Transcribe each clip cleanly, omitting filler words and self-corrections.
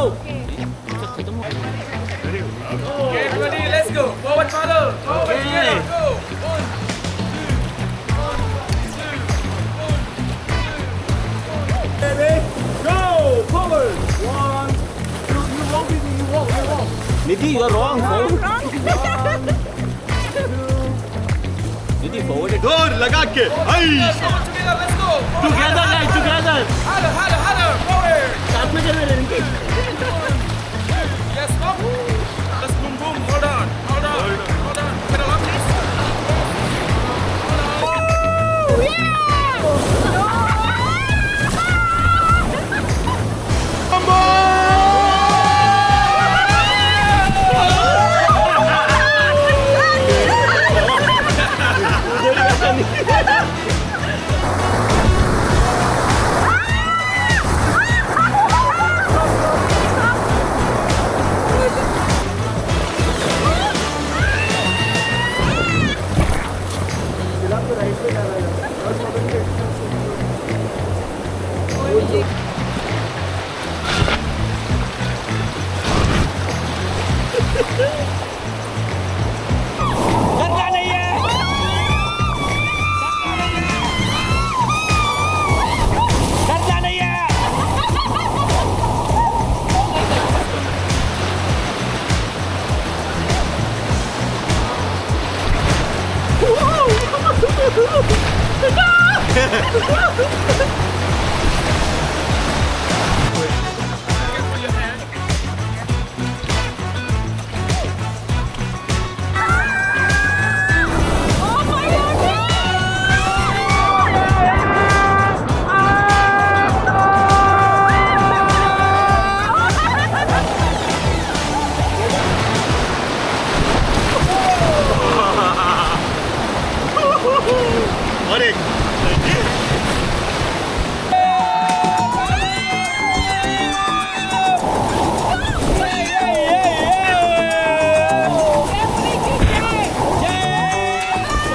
go. Okay, everybody, let's go. Forward, father. Forward, Okay. together. Go. One, Ready? Go! Forward! 1, 2, you walk with me, you walk. Nidhi, you are wrong. Forward. 1, 2. Nidhi, forward. जोर लगा के forward, together. Let's go. Forward, Together, guys, together. harder. Forward. साथ में चल रहे हैं. Yes, stop. Let's boom. Hold on. Pedal up, please. करना नहीं है. करना नहीं है. और एक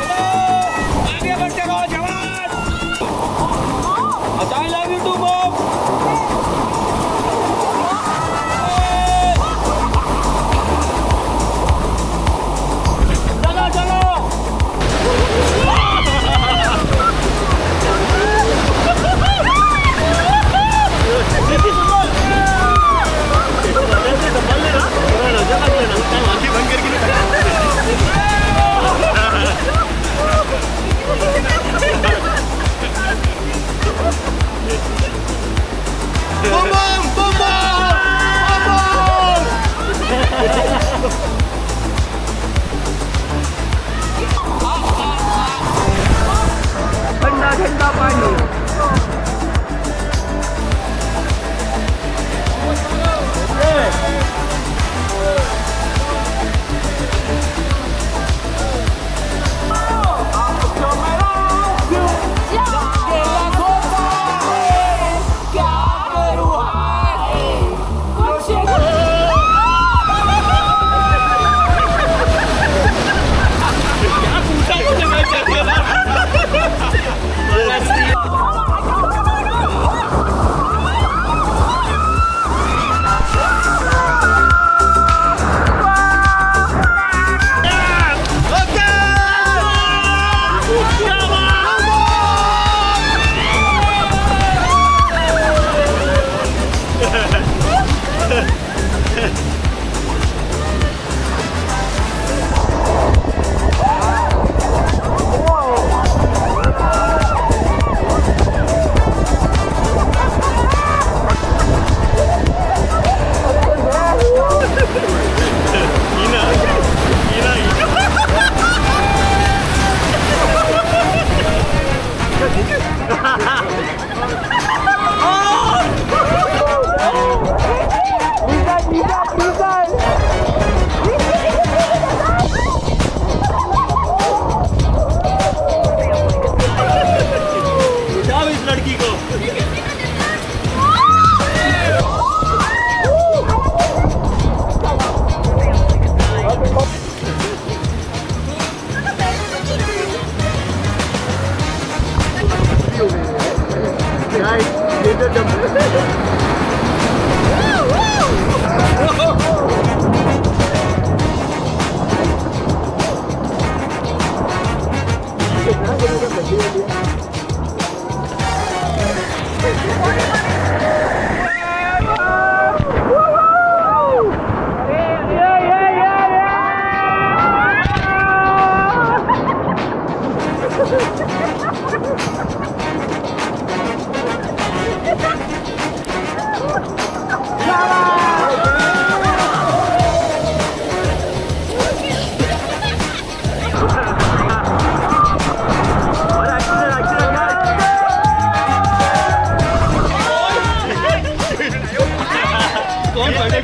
आगे बढ़ते रहो जवान. I love you too, Mom. चलो. आंखें बंद करके बम बम ठंडा पानी. बम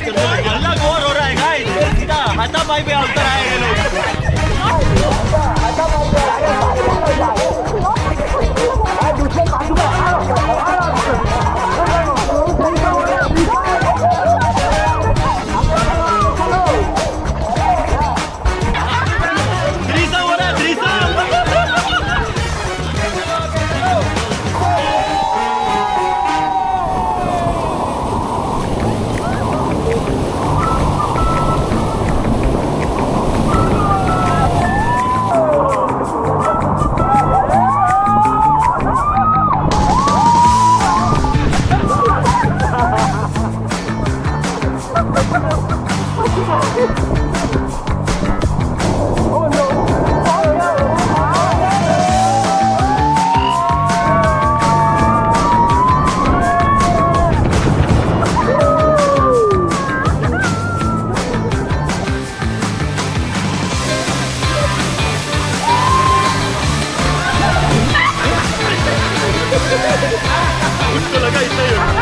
अलग और हो रहा है गाइस, सीधा हाथापाई पे उतर आए हैं लोग। थ्रीसम हो रहा है, थ्रीसम। उसको लगा इतना ही होगा।